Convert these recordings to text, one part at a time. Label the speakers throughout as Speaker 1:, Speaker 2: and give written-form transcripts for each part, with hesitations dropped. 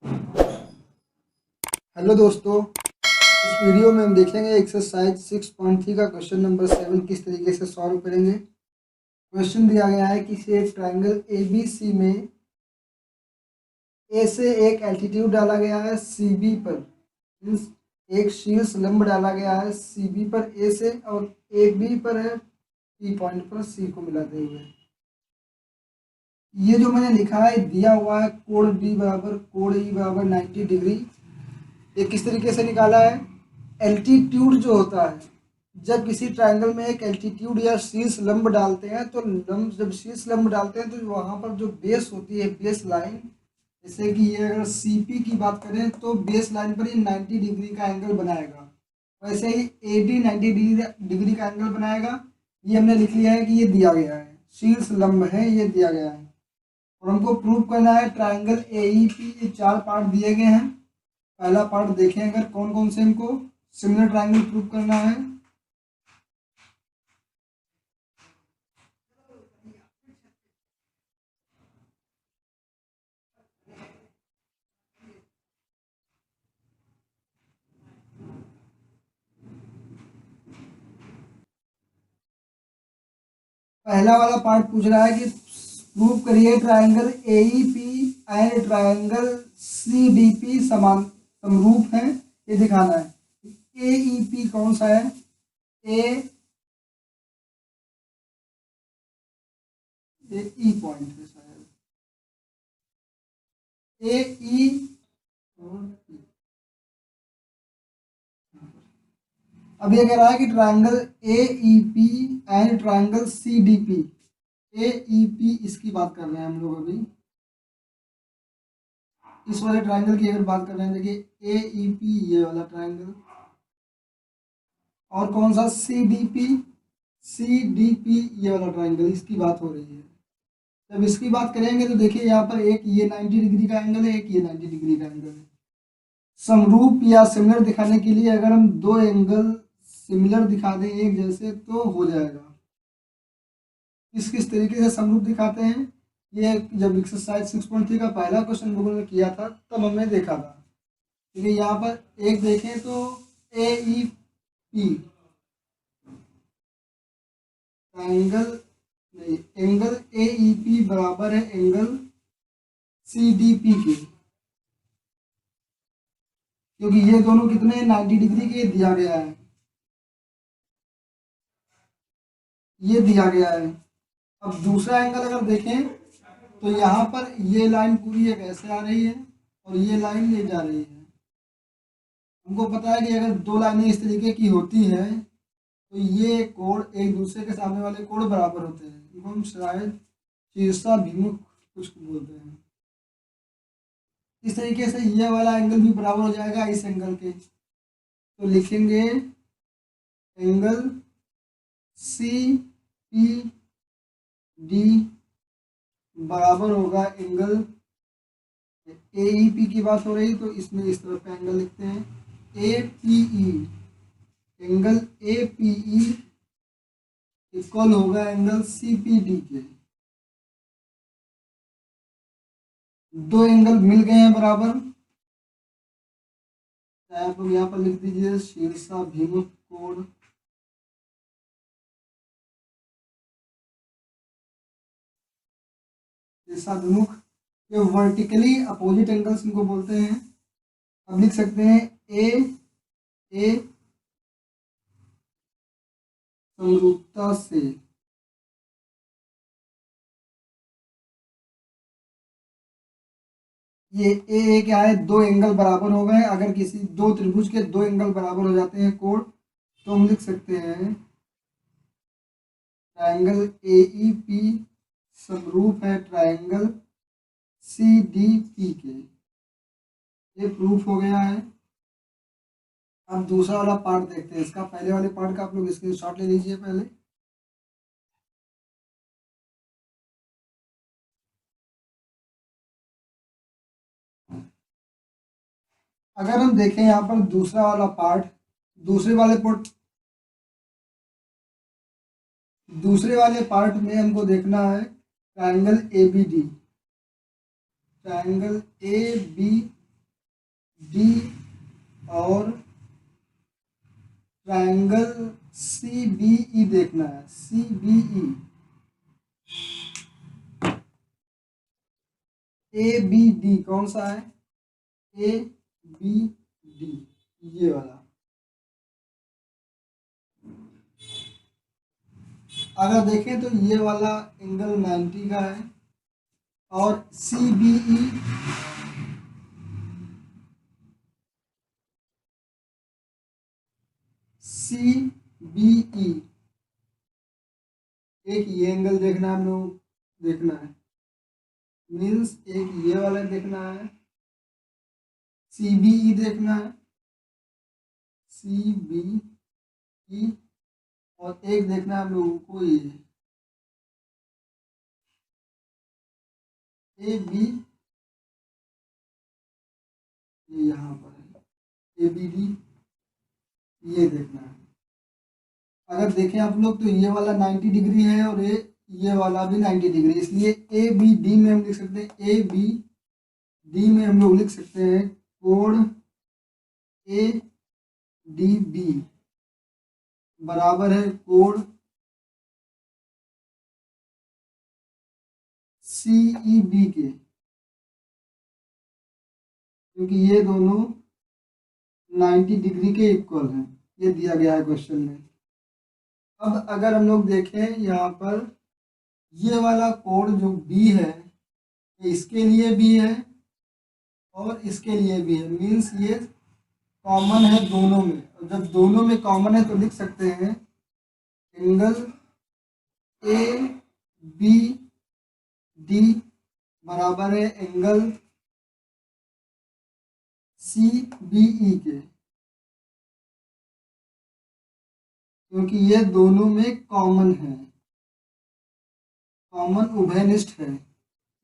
Speaker 1: Hello दोस्तों, इस video में हम देखेंगे एक्सरसाइज 6.3 का क्वेश्चन नंबर 7 किस तरीके से सॉल्व करेंगे। क्वेश्चन दिया गया है कि एक ट्रायंगल ए बी सी में ए से एक एल्टीट्यूड डाला गया है सी बी पर, मीन्स एक शीर्ष लंब डाला गया है सी बी पर ए से और ए बी पर है पी पॉइंट पर सी को मिलाते हुए। ये जो मैंने लिखा है दिया हुआ है कोण डी बराबर कोण ई बराबर 90 डिग्री। ये किस तरीके से निकाला है? एल्टीट्यूड जो होता है, जब किसी ट्रायंगल में एक एल्टीट्यूड या शीर्ष लंब डालते हैं तो लंब जब शीर्ष लंब डालते हैं तो वहाँ पर जो बेस होती है, बेस लाइन, जैसे कि ये अगर सी पी की बात करें तो बेस लाइन पर ये 90 डिग्री का एंगल बनाएगा। वैसे ही ए बी 90 डिग्री का एंगल बनाएगा। ये हमने लिख लिया है कि ये दिया गया है, शीर्ष लंब है, ये दिया गया है। और हमको प्रूव करना है ट्रायंगल ए ई पी। ये 4 पार्ट दिए गए हैं। पहला पार्ट देखें अगर कौन कौन से हमको सिमिलर ट्रायंगल प्रूव करना है। पहला वाला पार्ट पूछ रहा है कि प्रूव करिए triangle A E P and triangle C D P समान समरूप हैं, ये दिखाना है। ए ई पी कौन सा है? ए ई पॉइंट है शायद, ए ई और P। अब ये कह रहा है कि triangle A E P and triangle C D P. A E P इसकी बात कर रहे हैं हम लोग अभी, इस वाले ट्रायंगल की अगर बात कर रहे हैं, देखिए ए ई पी ये वाला ट्रायंगल, और कौन सा C D P, C D P ये वाला ट्रायंगल, इसकी बात हो रही है। जब इसकी बात करेंगे तो देखिए यहाँ पर एक ये 90 डिग्री का एंगल है, एक ये 90 डिग्री का एंगल है। समरूप या सिमिलर दिखाने के लिए अगर हम दो एंगल सिमिलर दिखा दें एक जैसे तो हो जाएगा। किस किस तरीके से समरूप दिखाते हैं, ये जब एक्सरसाइज 6.3 का पहला क्वेश्चन लोगों ने किया था तब हमने देखा था। देखिए यहाँ पर एक देखें तो ए ई पी एंगल नहीं, एंगल ए ई पी बराबर है एंगल सी डी पी के, क्योंकि ये दोनों कितने 90 डिग्री के दिया गया है, ये दिया गया है। अब दूसरा एंगल अगर देखें तो यहाँ पर ये लाइन पूरी एक ऐसे आ रही है और ये लाइन ये जा रही है। हमको पता है कि अगर दो लाइनें इस तरीके की होती हैं तो ये कोण एक दूसरे के सामने वाले कोण बराबर होते हैं। इनको हम शायद शीर्षाभिमुख कुछ बोलते हैं। इस तरीके से ये वाला एंगल भी बराबर हो जाएगा इस एंगल के, तो लिखेंगे एंगल सी पी डी बराबर होगा एंगल ए ई पी की बात हो रही तो इसमें इस तरफ का एंगल लिखते हैं A P E. Angle A P E equal होगा एंगल सी पी डी के। दो एंगल मिल गए हैं बराबर, आप लोग यहाँ पर लिख दीजिए शीर्षाभिमुख कोण। शीर्षाभिमुख ये वर्टिकली अपोजिट एंगल्स इनको बोलते हैं। अब लिख सकते हैं ए ए समरूपता से ये ए क्या है, दो एंगल बराबर हो गए। अगर किसी दो त्रिभुज के दो एंगल बराबर हो जाते हैं कोण तो हम लिख सकते हैं ट्रायंगल ए ई पी समरूप है ट्रायंगल सी डी पी के। ये प्रूफ हो गया है। अब दूसरा वाला पार्ट देखते हैं। इसका पहले वाले पार्ट का आप लोग स्क्रीनशॉट ले लीजिए पहले। अगर हम देखें यहाँ पर दूसरा वाला पार्ट, दूसरे वाले पार्ट में हमको देखना है triangle A B D. Triangle A B D और ट्रायंगल सी बी ई देखना है। C B E, A B D कौन सा है? ए बी डी, ये वाला। अगर देखें तो ये वाला एंगल 90 का है और सी बी ई सी बी ई, एक ये एंगल देखना है हम लोग, देखना है मीन्स एक ये वाला देखना है, सी बी ई देखना है, सी बी ई, और एक देखना है हम लोगों को ये ए बी, ये यहाँ पर है ए बी डी, ये देखना है। अगर देखें आप लोग तो ये वाला 90 डिग्री है और ये वाला भी 90 डिग्री, इसलिए ए बी डी में हम लिख सकते हैं, ए बी डी में हम लोग लिख सकते हैं कोण ए डी बी बराबर है कोण सी ई बी के, क्योंकि ये दोनों 90 डिग्री के इक्वल हैं, ये दिया गया है क्वेश्चन में। अब अगर हम लोग देखें यहाँ पर ये वाला कोण जो बी है, ये इसके लिए भी है और इसके लिए भी है, मीन्स ये कॉमन है दोनों में। और जब दोनों में कॉमन है तो लिख सकते हैं एंगल ए बी डी बराबर है एंगल सी बी ई के, क्योंकि ये दोनों में कॉमन है, कॉमन उभयनिष्ठ है,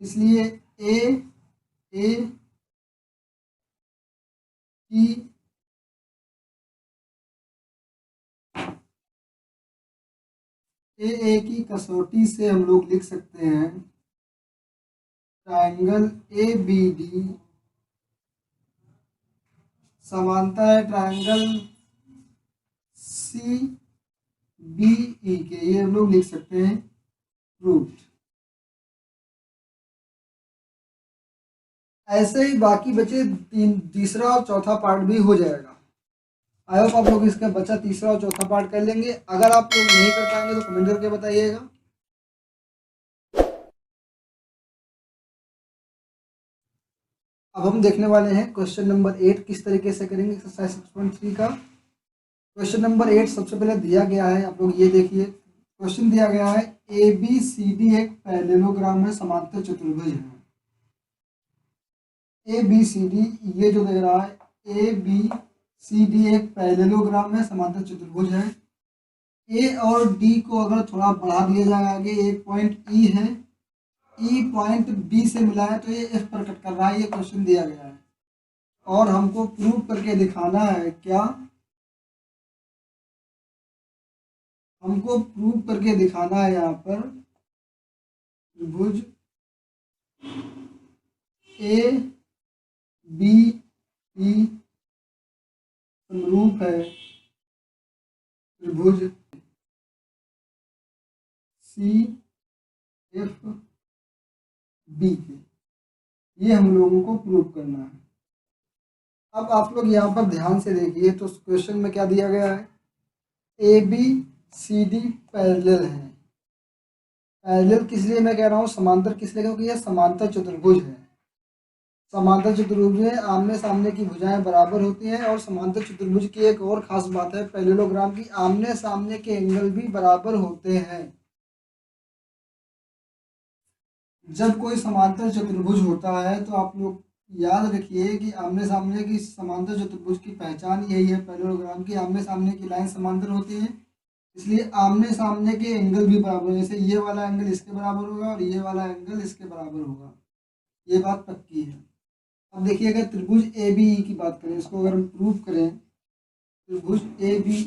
Speaker 1: इसलिए ए ए की ए की कसौटी से हम लोग लिख सकते हैं ट्रायंगल ए बी डी समांतर है ट्रायंगल सी बी ई के, ये हम लोग लिख सकते हैं प्रूव्ड। ऐसे ही बाकी बचे तीसरा और चौथा पार्ट भी हो जाएगा। आई होप आप लोग इसका बचा तीसरा और चौथा पार्ट कर लेंगे। अगर आप लोग नहीं कर पाएंगे तो कमेंट करके बताइएगा। अब हम देखने वाले हैं क्वेश्चन नंबर 8 किस तरीके से करेंगे एक्सरसाइज 6.3 का। क्वेश्चन नंबर 8 सबसे पहले दिया गया है, आप लोग ये देखिए क्वेश्चन दिया गया है ए बी सी डी एक पैरेललोग्राम है, समांतर चतुर्भुज है। ए बी सी डी ये जो दे रहा है ए बी सी डी एक पैरेललोग्राम है, समांतर चतुर्भुज है। ए और डी को अगर थोड़ा बढ़ा दिया जाए आगे, एक पॉइंट ई है, ई पॉइंट बी से मिला है तो ये एफ पर कट कर रहा है, ये क्वेश्चन दिया गया है और हमको प्रूव करके दिखाना है। क्या हमको प्रूव करके दिखाना है? यहाँ पर त्रिभुज ए बी ई समरूप है त्रिभुज सी एफ बी के, ये हम लोगों को प्रूव करना है। अब आप लोग यहाँ पर ध्यान से देखिए तो क्वेश्चन में क्या दिया गया है, A B C D parallel है। पैरेलल किस लिए मैं कह रहा हूँ, समांतर किस लिए, क्योंकि यह समांतर चतुर्भुज है। समांतर चतुर्भुज में आमने सामने की भुजाएं बराबर होती हैं और समांतर चतुर्भुज की एक और खास बात है पैरेललोग्राम की, आमने सामने के एंगल भी बराबर होते हैं। जब कोई समांतर चतुर्भुज होता है तो आप लोग याद रखिए कि आमने सामने की समांतर चतुर्भुज की पहचान यही है पैरेललोग्राम की, आमने सामने की लाइन समांतर होती है, इसलिए आमने सामने के एंगल भी बराबर है। जैसे ये वाला एंगल इसके बराबर होगा और ये वाला एंगल इसके बराबर होगा, ये बात पक्की है। अब देखिए अगर त्रिभुज ए बी ई की बात करें, इसको अगर हम प्रूव करें, त्रिभुज ए बी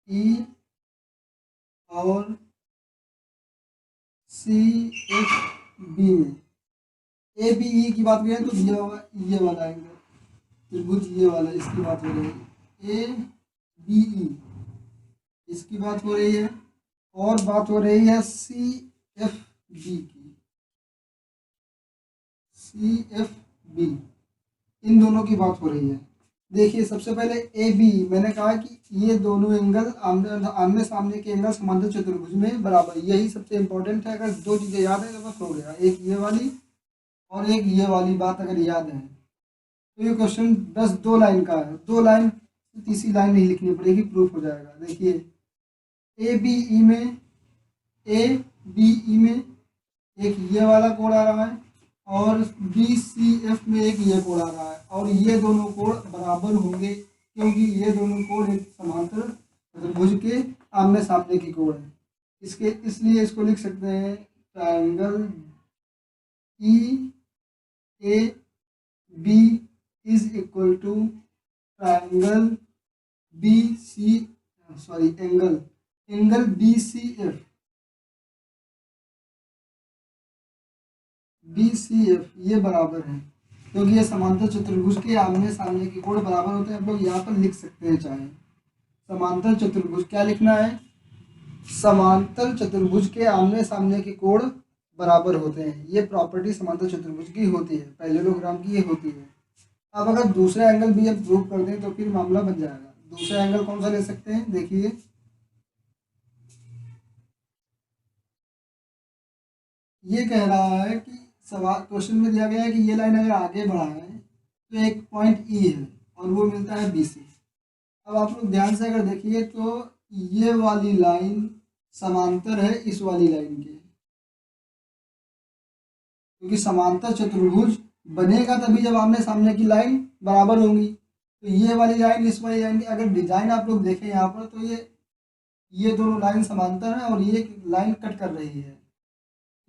Speaker 1: ई और सी एफ बी में ए बी ई की बात करें तो ये वाला एंगल त्रिभुज ये वाला, इसकी बात हो रही है। ए बी ई इसकी बात हो रही है, और बात हो रही है सी एफ बी की। सी एफ बी इन दोनों की बात हो रही है। देखिए सबसे पहले ए बी, मैंने कहा कि ये दोनों एंगल आमने सामने के एंगल समांतर चतुर्भुज में बराबर, यही सबसे इंपॉर्टेंट है। अगर दो चीज़ें याद है तो बस हो गया, एक ये वाली और एक ये वाली बात अगर याद है तो ये क्वेश्चन बस 2 लाइन का है। 2 लाइन, तीसरी लाइन नहीं लिखनी पड़ेगी, प्रूफ हो जाएगा। देखिए ए बी ई में, ए बी ई में एक ये वाला कोण आ रहा है और बी सी एफ में एक ये कोण आ रहा है, और ये दोनों कोण बराबर होंगे क्योंकि ये दोनों कोण एक समांतर चतुर्भुज के आमने सामने की कोण है। इसके इसलिए इसको लिख सकते हैं triangle E A B is equal to triangle B C, sorry angle B C F, B C F ये बराबर है क्योंकि ये समांतर चतुर्भुज के आमने सामने के कोण बराबर होते हैं। हम लोग यहाँ पर लिख सकते हैं चाहे समांतर चतुर्भुज, क्या लिखना है, समांतर चतुर्भुज के आमने सामने के कोण बराबर होते हैं। ये प्रॉपर्टी समांतर चतुर्भुज की होती है, पैरेललोग्राम की ये होती है। अब अगर दूसरा एंगल भी हम प्रूव कर दें तो फिर मामला बन जाएगा। दूसरा एंगल कौन सा ले सकते हैं, देखिए ये कह रहा है कि सवाल क्वेश्चन में दिया गया है कि ये लाइन अगर आगे बढ़ा है तो एक पॉइंट ई है और वो मिलता है बी सी। अब आप लोग ध्यान से अगर देखिए तो ये वाली लाइन समांतर है इस वाली लाइन के, क्योंकि समांतर चतुर्भुज बनेगा तभी जब आमने सामने की लाइन बराबर होंगी। तो ये वाली लाइन इस वाली लाइन की अगर डिजाइन आप लोग देखें यहाँ पर तो ये दोनों लाइन समांतर है और ये लाइन कट कर रही है,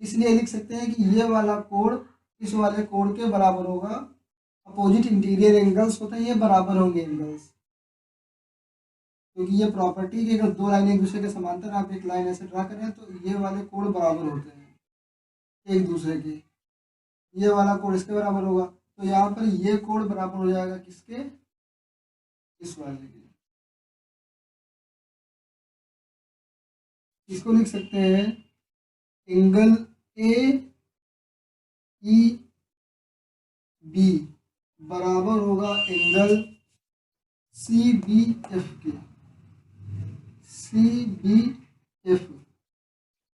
Speaker 1: इसलिए लिख सकते हैं कि ये वाला कोण इस वाले कोण के बराबर होगा। अपोजिट इंटीरियर एंगल्स होते हैं ये बराबर होंगे एंगल्स, क्योंकि ये प्रॉपर्टी कि अगर 2 लाइन एक दूसरे के समांतर आप एक लाइन ऐसे ड्रा करें तो ये वाले कोण बराबर होते हैं एक दूसरे के, ये वाला कोण इसके बराबर होगा। तो यहाँ पर ये कोण बराबर हो जाएगा किसके, इस वाले के। इसको लिख सकते हैं एंगल ए ई बी बराबर होगा एंगल सी बी एफ के, सी बी एफ।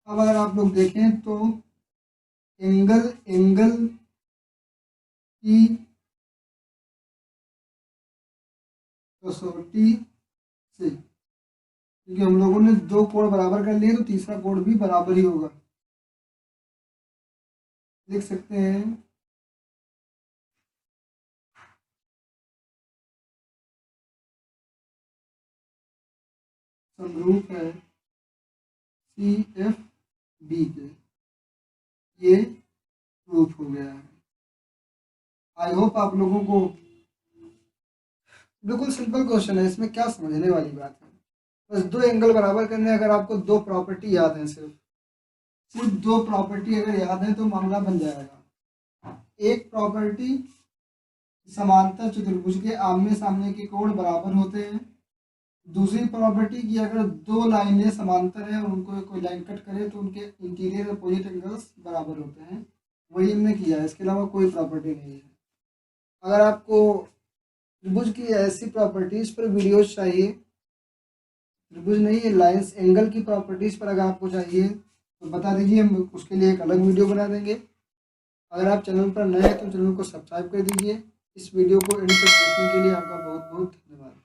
Speaker 1: अब अगर आप लोग देखें तो एंगल की कसौटी से, क्योंकि हम लोगों ने 2 कोण बराबर कर लिए तो तीसरा कोण भी बराबर ही होगा, लिख सकते हैं समरूप है सी एफ बी के। ये प्रूफ हो गया है। आई होप आप लोगों को, बिल्कुल सिंपल क्वेश्चन है, इसमें क्या समझने वाली बात है। बस 2 एंगल बराबर करने, अगर आपको 2 प्रॉपर्टी याद है, सिर्फ 2 प्रॉपर्टी अगर याद है तो मामला बन जाएगा। एक प्रॉपर्टी समांतर चतुर्भुज के आमने सामने के कोण बराबर होते हैं। दूसरी प्रॉपर्टी की अगर 2 लाइनें समांतर है और उनको कोई लाइन कट करे तो उनके इंटीरियर अपोजिट एंगल्स बराबर होते हैं। वही हमने किया है, इसके अलावा कोई प्रॉपर्टी नहीं है। अगर आपको त्रिभुज की ऐसी प्रॉपर्टीज़ पर वीडियोज चाहिए, त्रिभुज नहीं लाइंस एंगल की प्रॉपर्टीज़ पर अगर आपको चाहिए तो बता दीजिए, हम उसके लिए एक अलग वीडियो बना देंगे। अगर आप चैनल पर नए हैं तो चैनल को सब्सक्राइब कर दीजिए। इस वीडियो को एंड तक देखने के लिए आपका बहुत बहुत धन्यवाद।